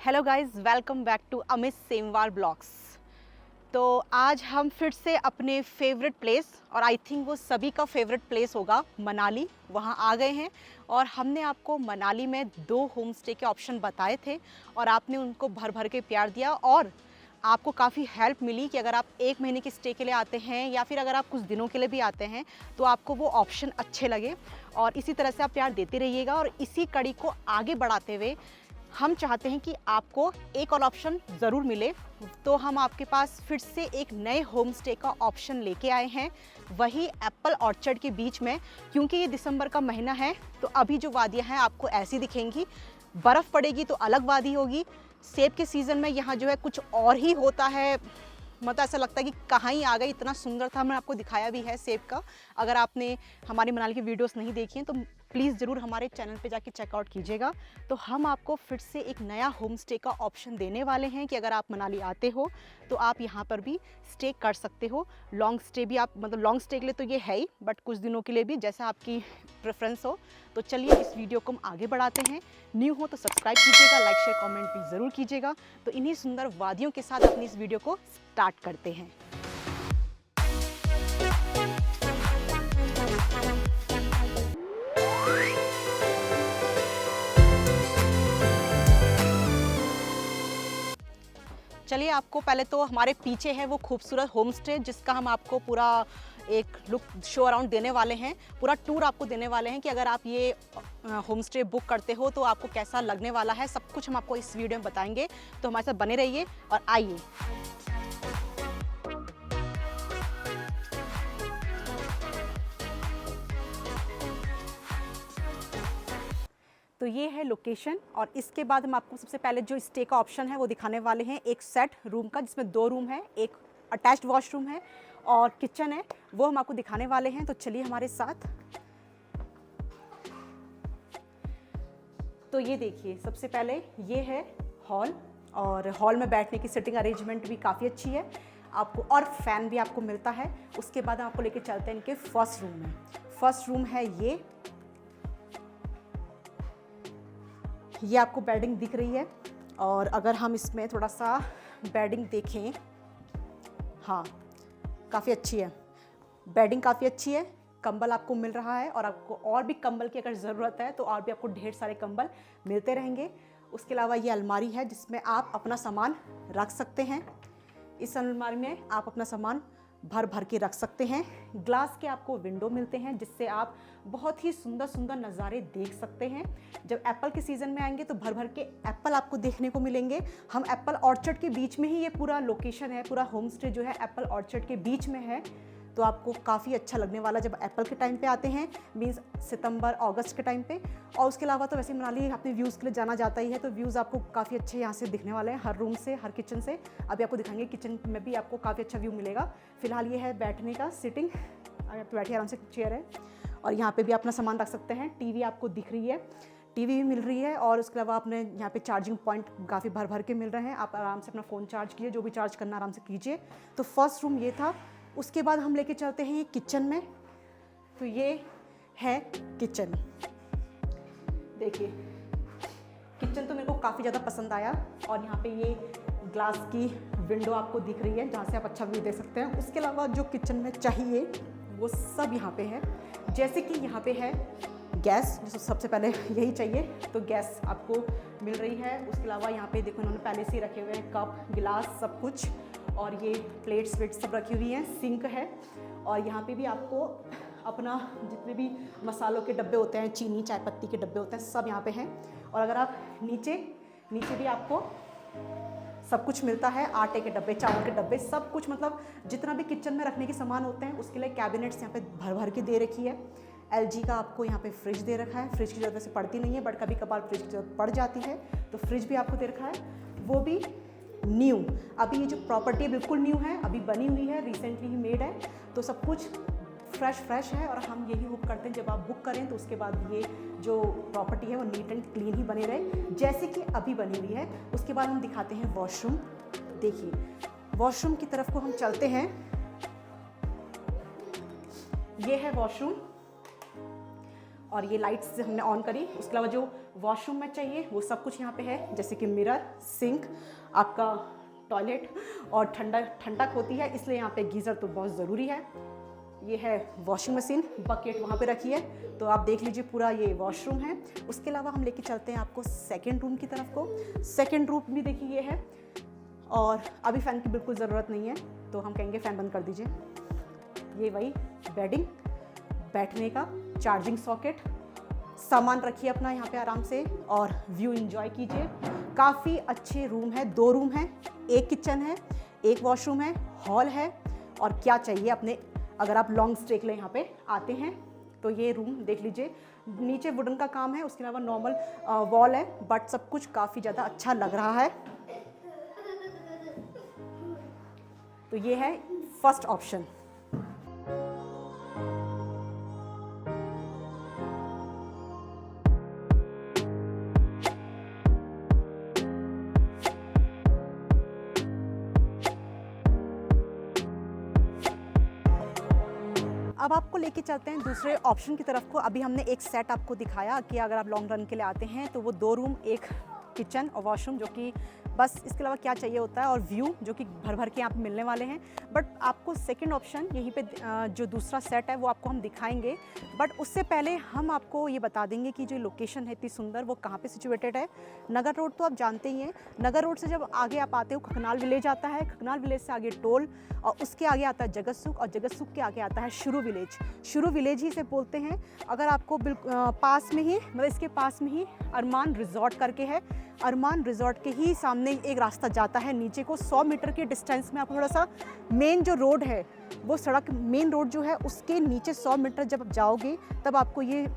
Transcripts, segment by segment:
Hello guys, welcome back to Amit Semwar vlogs. तो आज हम फिर से अपने फेवरेट प्लेस, और आई थिंक वो सभी का फेवरेट प्लेस होगा, मनाली, वहाँ आ गए हैं। और हमने आपको मनाली में 2 होम स्टे के ऑप्शन बताए थे और आपने उनको भर भर के प्यार दिया और आपको काफ़ी हेल्प मिली कि अगर आप 1 महीने के स्टे के लिए आते हैं या फिर अगर आप कुछ दिनों के लिए भी आते हैं तो आपको वो ऑप्शन अच्छे लगे। और इसी तरह से आप प्यार देते रहिएगा और इसी कड़ी को आगे बढ़ाते हुए हम चाहते हैं कि आपको एक और ऑप्शन ज़रूर मिले। तो हम आपके पास फिर से एक नए होम स्टे का ऑप्शन लेके आए हैं, वही एप्पल ऑर्चर्ड के बीच में। क्योंकि ये दिसंबर का महीना है तो अभी जो वादियाँ हैं आपको ऐसी दिखेंगी, बर्फ़ पड़ेगी तो अलग वादी होगी। सेब के सीज़न में यहाँ जो है कुछ और ही होता है, मतलब ऐसा लगता है कि कहाँ ही आ गए, इतना सुंदर था। हमने आपको दिखाया भी है सेब का। अगर आपने हमारी मनाली की वीडियोस नहीं देखी हैं तो प्लीज़ ज़रूर हमारे चैनल पे जाके चेकआउट कीजिएगा। तो हम आपको फिर से एक नया होम स्टे का ऑप्शन देने वाले हैं कि अगर आप मनाली आते हो तो आप यहाँ पर भी स्टे कर सकते हो। लॉन्ग स्टे भी आप, मतलब लॉन्ग स्टे के लिए तो ये है ही, बट कुछ दिनों के लिए भी, जैसा आपकी प्रेफरेंस हो। तो चलिए इस वीडियो को हम आगे बढ़ाते हैं। न्यू हो तो सब्सक्राइब कीजिएगा, लाइक शेयर कमेंट भी ज़रूर कीजिएगा। तो इन्हीं सुंदर वादियों के साथ अपनी इस वीडियो को स्टार्ट करते हैं। चलिए, आपको पहले तो हमारे पीछे है वो खूबसूरत होम स्टे जिसका हम आपको पूरा एक लुक शो अराउंड देने वाले हैं, पूरा टूर आपको देने वाले हैं कि अगर आप ये होम स्टे बुक करते हो तो आपको कैसा लगने वाला है। सब कुछ हम आपको इस वीडियो में बताएंगे, तो हमारे साथ बने रहिए और आइए। तो ये है लोकेशन और इसके बाद हम आपको सबसे पहले जो स्टे का ऑप्शन है वो दिखाने वाले हैं। एक सेट रूम का जिसमें 2 रूम है, एक अटैच्ड वॉशरूम है और किचन है, वो हम आपको दिखाने वाले हैं। तो चलिए हमारे साथ। तो ये देखिए, सबसे पहले ये है हॉल, और हॉल में बैठने की सिटिंग अरेंजमेंट भी काफ़ी अच्छी है आपको, और फैन भी आपको मिलता है। उसके बाद हम आपको लेके चलते हैं इनके फर्स्ट रूम में। फर्स्ट रूम है ये आपको बेडिंग दिख रही है। और अगर हम इसमें थोड़ा सा बेडिंग देखें, हाँ काफ़ी अच्छी है, बेडिंग काफ़ी अच्छी है। कंबल आपको मिल रहा है और आपको और भी कंबल की अगर ज़रूरत है तो और भी आपको ढेर सारे कंबल मिलते रहेंगे। उसके अलावा ये अलमारी है जिसमें आप अपना सामान रख सकते हैं। इस अलमारी में आप अपना सामान भर भर के रख सकते हैं। ग्लास के आपको विंडो मिलते हैं जिससे आप बहुत ही सुंदर सुंदर नज़ारे देख सकते हैं। जब एप्पल के सीज़न में आएंगे तो भर भर के एप्पल आपको देखने को मिलेंगे। हम एप्पल ऑर्चर्ड के बीच में ही ये पूरा लोकेशन है, पूरा होम स्टे जो है एप्पल ऑर्चर्ड के बीच में है। तो आपको काफ़ी अच्छा लगने वाला जब एप्पल के टाइम पे आते हैं, मीन्स सितंबर अगस्त के टाइम पे। और उसके अलावा तो वैसे मनाली अपने व्यूज़ के लिए जाना जाता ही है, तो व्यूज़ आपको काफ़ी अच्छे यहाँ से दिखने वाले हैं, हर रूम से, हर किचन से। अभी आपको दिखाएंगे किचन में भी आपको काफ़ी अच्छा व्यू मिलेगा। फिलहाल ये है बैठने का सिटिंग, आप बैठिए आराम से, चेयर है और यहाँ पर भी अपना सामान रख सकते हैं। टीवी आपको दिख रही है, टीवी भी मिल रही है। और उसके अलावा आपने यहाँ पे चार्जिंग पॉइंट काफ़ी भर भर के मिल रहे हैं। आप आराम से अपना फ़ोन चार्ज कीजिए, जो भी चार्ज करना आराम से कीजिए। तो फर्स्ट रूम ये था। उसके बाद हम लेके चलते हैं ये किचन में। तो ये है किचन, देखिए किचन तो मेरे को काफ़ी ज़्यादा पसंद आया। और यहाँ पे ये ग्लास की विंडो आपको दिख रही है जहाँ से आप अच्छा व्यू दे सकते हैं। उसके अलावा जो किचन में चाहिए वो सब यहाँ पे है। जैसे कि यहाँ पे है गैस, जिसको सबसे पहले यही चाहिए, तो गैस आपको मिल रही है। उसके अलावा यहाँ पे देखो इन्होंने पहले से ही रखे हुए हैं कप गिलास सब कुछ, और ये प्लेट्स वेट्स सब रखी हुई हैं। सिंक है और यहाँ पे भी आपको अपना जितने भी मसालों के डब्बे होते हैं, चीनी चाय पत्ती के डब्बे होते हैं, सब यहाँ पे हैं। और अगर आप नीचे भी आपको सब कुछ मिलता है, आटे के डब्बे, चावल के डब्बे, सब कुछ, मतलब जितना भी किचन में रखने के सामान होते हैं उसके लिए कैबिनेट्स यहाँ पे भर भर के दे रखी है। LG का आपको यहाँ पे फ्रिज दे रखा है। फ्रिज की ज़रूरत वैसे पड़ती नहीं है, बट कभी कभार फ्रिज की ज़रूरत पड़ जाती है, तो फ्रिज भी आपको दे रखा है, वो भी न्यू। अभी ये जो प्रॉपर्टी बिल्कुल न्यू है, अभी बनी हुई है, रिसेंटली ही मेड है, तो सब कुछ फ्रेश है। और हम यही होप करते हैं जब आप बुक करें तो उसके बाद ये जो प्रॉपर्टी है वो नीट एंड क्लीन ही बने रहे जैसे कि अभी बनी हुई है। उसके बाद हम दिखाते हैं वॉशरूम। देखिए वॉशरूम की तरफ को हम चलते हैं। ये है वॉशरूम। और ये लाइट्स हमने ऑन करी। उसके अलावा जो वॉशरूम में चाहिए वो सब कुछ यहाँ पे है, जैसे कि मिरर, सिंक, आपका टॉयलेट, और ठंडक होती है इसलिए यहाँ पे गीज़र तो बहुत ज़रूरी है। ये है वॉशिंग मशीन, बकेट वहाँ पे रखी है, तो आप देख लीजिए पूरा ये वॉशरूम है। उसके अलावा हम लेके चलते हैं आपको सेकंड रूम की तरफ को। सेकंड रूम भी देखिए ये है, और अभी फ़ैन की बिल्कुल ज़रूरत नहीं है, तो हम कहेंगे फ़ैन बंद कर दीजिए। ये वही बेडिंग, बैठने का, चार्जिंग सॉकेट, सामान रखिए अपना यहाँ पे आराम से और व्यू एंजॉय कीजिए। काफ़ी अच्छे रूम है, 2 रूम हैं, एक किचन है, एक वॉशरूम है, हॉल है, और क्या चाहिए अपने अगर आप लॉन्ग स्टे के लिए यहाँ पे आते हैं। तो ये रूम देख लीजिए, नीचे वुडन का काम है, उसके अलावा नॉर्मल वॉल है, बट सब कुछ काफ़ी ज़्यादा अच्छा लग रहा है। तो ये है फर्स्ट ऑप्शन। अब आपको लेके चलते हैं दूसरे ऑप्शन की तरफ को। अभी हमने एक सेट आपको दिखाया कि अगर आप लॉन्ग रन के लिए आते हैं तो वो 2 रूम, एक किचन और वॉशरूम, जो कि बस इसके अलावा क्या चाहिए होता है, और व्यू जो कि भर भर के यहाँ पे मिलने वाले हैं। बट आपको सेकंड ऑप्शन यहीं पे जो दूसरा सेट है वो आपको हम दिखाएंगे, बट उससे पहले हम आपको ये बता देंगे कि जो लोकेशन है इतनी सुंदर वो कहाँ पे सिचुएटेड है। नगर रोड तो आप जानते ही हैं, नगर रोड से जब आगे आप आते हो खकनाल विलेज आता है, खकनाल विलेज से आगे टोल, और उसके आगे आता है जगत सुख, और जगत सुख के आगे आता है शुरू विलेज। शुरू विलेज ही से बोलते हैं। अगर आपको पास में ही, मतलब इसके पास में ही अरमान रिजॉर्ट करके है, अरमान रिजॉर्ट के ही सामने एक रास्ता जाता है नीचे को। 100 मीटर के डिस्टेंस में आपको थोड़ा सा मेन जो रोड है, वो सड़क मेन रोड जो है उसके नीचे 100 मीटर जब आप जाओगे तब आपको ये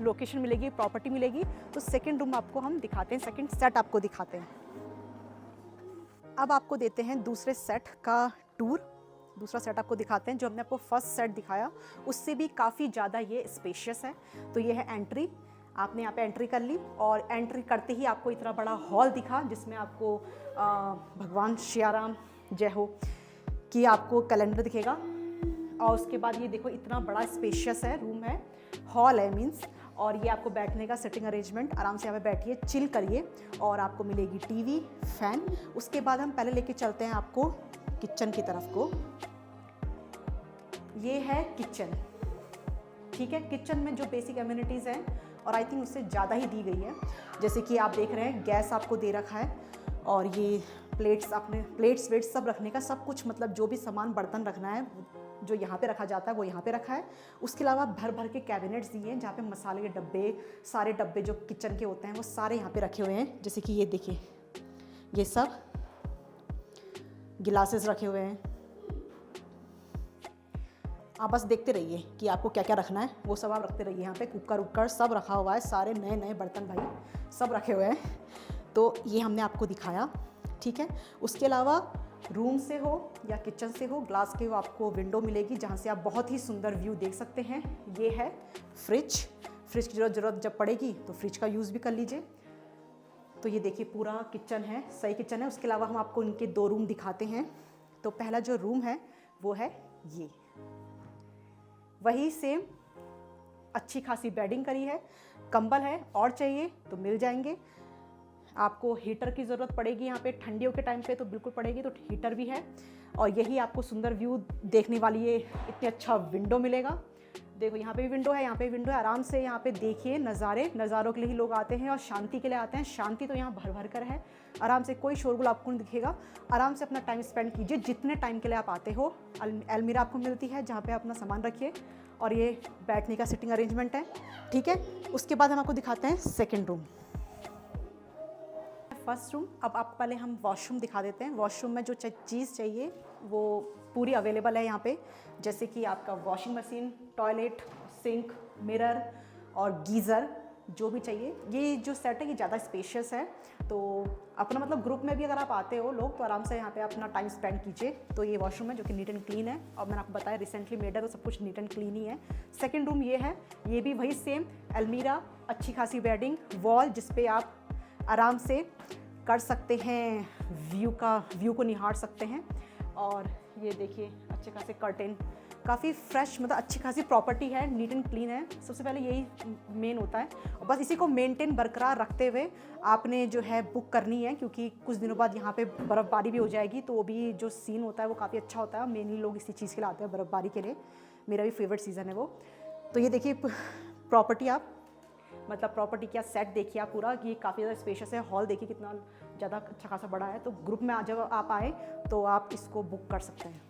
लोकेशन मिलेगी, प्रॉपर्टी मिलेगी। तो सेकंड रूम आपको हम दिखाते हैं, सेकंड सेट आपको दिखाते हैं। अब आपको देते हैं दूसरे सेट का टूर। दूसरा सेट आपको दिखाते हैं। जो हमने आपको फर्स्ट सेट दिखाया उससे भी काफ़ी ज़्यादा ये स्पेशियस है। तो ये है एंट्री, आपने यहाँ पे एंट्री कर ली, और एंट्री करते ही आपको इतना बड़ा हॉल दिखा जिसमें आपको भगवान सियाराम जय हो कि आपको कैलेंडर दिखेगा। और उसके बाद ये देखो इतना बड़ा स्पेशियस है, रूम है, हॉल है मीन्स, और ये आपको बैठने का सिटिंग अरेंजमेंट, आराम से यहाँ पे बैठिए, चिल करिए, और आपको मिलेगी टीवी, फैन। उसके बाद हम पहले लेके चलते हैं आपको किचन की तरफ को। ये है किचन, ठीक है। किचन में जो बेसिक एमिनिटीज़ हैं, और आई थिंक उससे ज़्यादा ही दी गई है, जैसे कि आप देख रहे हैं गैस आपको दे रखा है, और ये प्लेट्स, आपने प्लेट्स वेट्स सब रखने का सब कुछ, मतलब जो भी सामान बर्तन रखना है जो यहाँ पे रखा जाता है वो यहाँ पे रखा है। उसके अलावा भर भर के कैबिनेट्स दिए हैं जहाँ पे मसाले के डब्बे, सारे डब्बे जो किचन के होते हैं वो सारे यहाँ पे रखे हुए हैं। जैसे कि ये देखिए, ये सब गिलासेस रखे हुए हैं। आप बस देखते रहिए कि आपको क्या क्या रखना है, वो सब आप रखते रहिए। यहाँ पे कुकर उक्कर सब रखा हुआ है, सारे नए नए बर्तन भाई सब रखे हुए हैं। तो ये हमने आपको दिखाया, ठीक है। उसके अलावा रूम से हो या किचन से हो, ग्लास के वो आपको विंडो मिलेगी जहाँ से आप बहुत ही सुंदर व्यू देख सकते हैं। ये है फ्रिज, फ्रिज की ज़रूरत जब पड़ेगी तो फ्रिज का यूज़ भी कर लीजिए। तो ये देखिए पूरा किचन है, सही किचन है। उसके अलावा हम आपको इनके 2 रूम दिखाते हैं। तो पहला जो रूम है वो है ये, वही सेम अच्छी खासी बेडिंग करी है, कंबल है, और चाहिए तो मिल जाएंगे। आपको हीटर की ज़रूरत पड़ेगी यहाँ पे ठंडियों के टाइम पे तो बिल्कुल पड़ेगी, तो हीटर भी है। और यही आपको सुंदर व्यू देखने वाली ये इतने अच्छा विंडो मिलेगा। देखो यहाँ पे भी विंडो है, यहाँ पे भी विंडो है। आराम से यहाँ पे देखिए नज़ारे, नज़ारों के लिए ही लोग आते हैं और शांति के लिए आते हैं। शांति तो यहाँ भर भर कर है। आराम से कोई शोरगुल आपको नहीं दिखेगा। आराम से अपना टाइम स्पेंड कीजिए जितने टाइम के लिए आप आते हो। अलमीरा आपको मिलती है जहाँ पे आप अपना सामान रखिए, और ये बैठने का सिटिंग अरेंजमेंट है, ठीक है। उसके बाद हम आपको दिखाते हैं सेकेंड रूम, फर्स्ट रूम। अब आप पहले हम वॉशरूम दिखा देते हैं। वॉशरूम में जो चीज़ चाहिए वो पूरी अवेलेबल है यहाँ पे, जैसे कि आपका washing machine, toilet, sink, mirror और गीज़र, जो भी चाहिए। ये जो सेट है ये ज़्यादा स्पेशियस है, तो अपना मतलब ग्रुप में भी अगर आप आते हो लोग तो आराम से यहाँ पे अपना टाइम स्पेंड कीजिए। तो ये वॉशरूम है जो कि नीट एंड क्लीन है, और मैंने आपको बताया रिसेंटली मेड है तो सब कुछ नीट एंड क्लीन ही है। सेकेंड रूम ये है, ये भी वही सेम, अलमीरा, अच्छी खासी बेडिंग, वॉल जिसपे आप आराम से कर सकते हैं व्यू को निहार सकते हैं। और ये देखिए अच्छे खासे कर्टेन काफ़ी फ्रेश, मतलब अच्छी खासी प्रॉपर्टी है, नीट एंड क्लीन है। सबसे पहले यही मेन होता है, और बस इसी को मेंटेन बरकरार रखते हुए आपने जो है बुक करनी है, क्योंकि कुछ दिनों बाद यहाँ पे बर्फ़बारी भी हो जाएगी, तो वो भी जो सीन होता है वो काफ़ी अच्छा होता है। मेनली लोग इसी चीज़ के लिए आते हैं, बर्फ़बारी के लिए। मेरा भी फेवरेट सीज़न है वो। तो ये देखिए प्रॉपर्टी, आप मतलब प्रॉपर्टी का सेट देखिए आप पूरा, कि काफ़ी ज़्यादा स्पेशियस है। हॉल देखिए कितना ज़्यादा अच्छा खासा बड़ा है। तो ग्रुप में जब आप आए तो आप इसको बुक कर सकते हैं।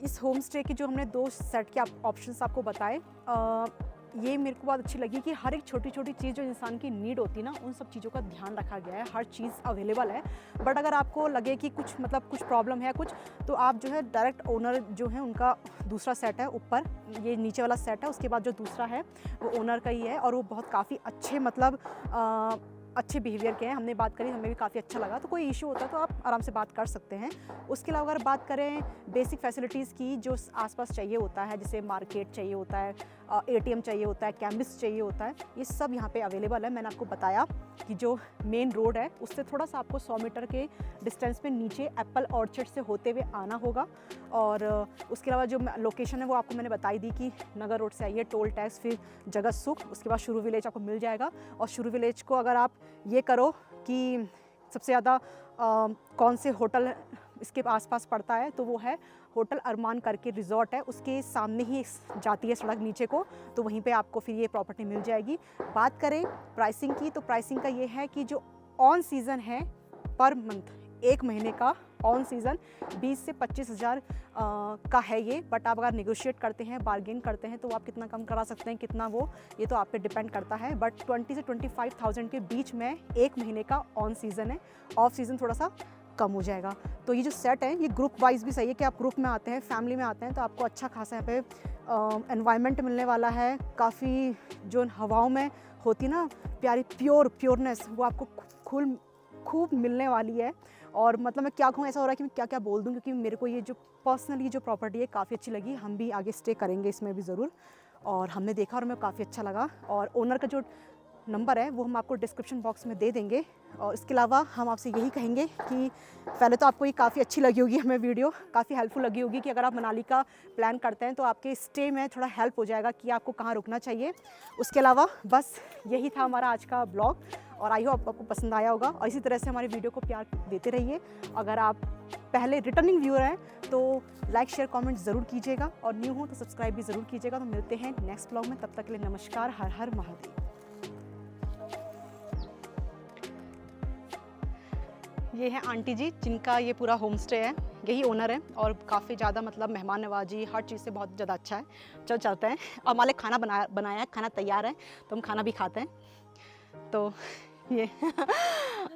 इस होम स्टे के जो हमने 2 सेट के ऑप्शंस आपको बताए, ये मेरे को बहुत अच्छी लगी कि हर एक छोटी छोटी चीज़ जो इंसान की नीड होती है ना, उन सब चीज़ों का ध्यान रखा गया है। हर चीज़ अवेलेबल है। बट अगर आपको लगे कि कुछ मतलब कुछ प्रॉब्लम है कुछ, तो आप जो है डायरेक्ट ओनर जो है उनका दूसरा सेट है ऊपर, ये नीचे वाला सेट है, उसके बाद जो दूसरा है वो ओनर का ही है, और वो बहुत काफ़ी अच्छे मतलब अच्छे बिहेवियर के हैं। हमने बात करी, हमें भी काफ़ी अच्छा लगा। तो कोई इशू होता है तो आप आराम से बात कर सकते हैं। उसके अलावा अगर बात करें बेसिक फैसिलिटीज़ की, जो आसपास चाहिए होता है, जैसे मार्केट चाहिए होता है, ATM चाहिए होता है, कैम्पस चाहिए होता है, ये सब यहाँ पे अवेलेबल है। मैंने आपको बताया कि जो मेन रोड है उससे थोड़ा सा आपको 100 मीटर के डिस्टेंस पे नीचे एप्पल ऑर्चर्ड से होते हुए आना होगा। और उसके अलावा जो लोकेशन है वो आपको मैंने बताई दी कि नगर रोड से आइए, टोल टैक्स, फिर जगत सुख, उसके बाद शुरू विलेज आपको मिल जाएगा। और शुरू विलेज को अगर आप ये करो कि सबसे ज़्यादा कौन से होटल इसके आसपास पड़ता है, तो वो है होटल अरमान करके रिजॉर्ट है, उसके सामने ही जाती है सड़क नीचे को, तो वहीं पे आपको फिर ये प्रॉपर्टी मिल जाएगी। बात करें प्राइसिंग की, तो प्राइसिंग का ये है कि जो ऑन सीज़न है पर मंथ, 1 महीने का ऑन सीज़न 20 से 25 हज़ार का है ये। बट आप अगर नेगोशिएट करते हैं, बार्गेन करते हैं, तो आप कितना कम करा सकते हैं, कितना वो, ये तो आप पे डिपेंड करता है। बट 20 से 25,000 के बीच में 1 महीने का ऑन सीज़न है। ऑफ सीज़न थोड़ा सा कम हो जाएगा। तो ये जो सेट है ये ग्रुप वाइज भी सही है कि आप ग्रुप में आते हैं, फैमिली में आते हैं, तो आपको अच्छा खासा यहाँ पे एनवायरनमेंट मिलने वाला है। काफ़ी जो हवाओं में होती ना प्यारी प्योरनेस, वो आपको खूब मिलने वाली है। और मतलब मैं क्या कहूँ, ऐसा हो रहा है कि मैं क्या क्या बोल दूँ, क्योंकि मेरे को ये जो पर्सनली जो प्रॉपर्टी है काफ़ी अच्छी लगी। हम भी आगे स्टे करेंगे इसमें भी ज़रूर, और हमने देखा और हमें काफ़ी अच्छा लगा। और ओनर का जो नंबर है वो हम आपको डिस्क्रिप्शन बॉक्स में दे देंगे। और इसके अलावा हम आपसे यही कहेंगे कि पहले तो आपको ये काफ़ी अच्छी लगी होगी, हमें वीडियो काफ़ी हेल्पफुल लगी होगी कि अगर आप मनाली का प्लान करते हैं तो आपके स्टे में थोड़ा हेल्प हो जाएगा कि आपको कहाँ रुकना चाहिए। उसके अलावा बस यही था हमारा आज का ब्लॉग, और आई होप आपको पसंद आया होगा। और इसी तरह से हमारे वीडियो को प्यार देते रहिए। अगर आप पहले रिटर्निंग व्यूअर हैं तो लाइक शेयर कमेंट ज़रूर कीजिएगा, और न्यू हो तो सब्सक्राइब भी ज़रूर कीजिएगा। तो मिलते हैं नेक्स्ट ब्लॉग में, तब तक के लिए नमस्कार, हर हर महादेव। ये है आंटी जी जिनका ये पूरा होम स्टे है, यही ओनर है, और काफ़ी ज़्यादा मतलब मेहमान नवाजी हर चीज़ से बहुत ज़्यादा अच्छा है। चलते हैं, और हमारे खाना बनाया है, खाना तैयार है, तो हम खाना भी खाते हैं। तो ये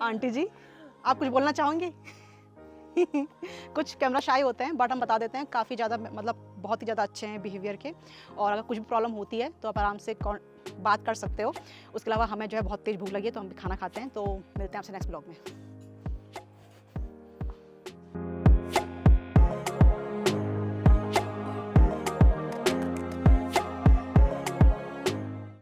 आंटी जी, आप कुछ बोलना चाहोगे? कुछ कैमरा शाई होते हैं, बट हम बता देते हैं, काफ़ी ज़्यादा मतलब बहुत ही ज़्यादा अच्छे हैं बिहेवियर के। और अगर कुछ भी प्रॉब्लम होती है तो आप आराम से बात कर सकते हो। उसके अलावा हमें जो है बहुत तेज़ भूख लगी है, तो हम भी खाना खाते हैं। तो मिलते हैं आपसे नेक्स्ट ब्लॉग में।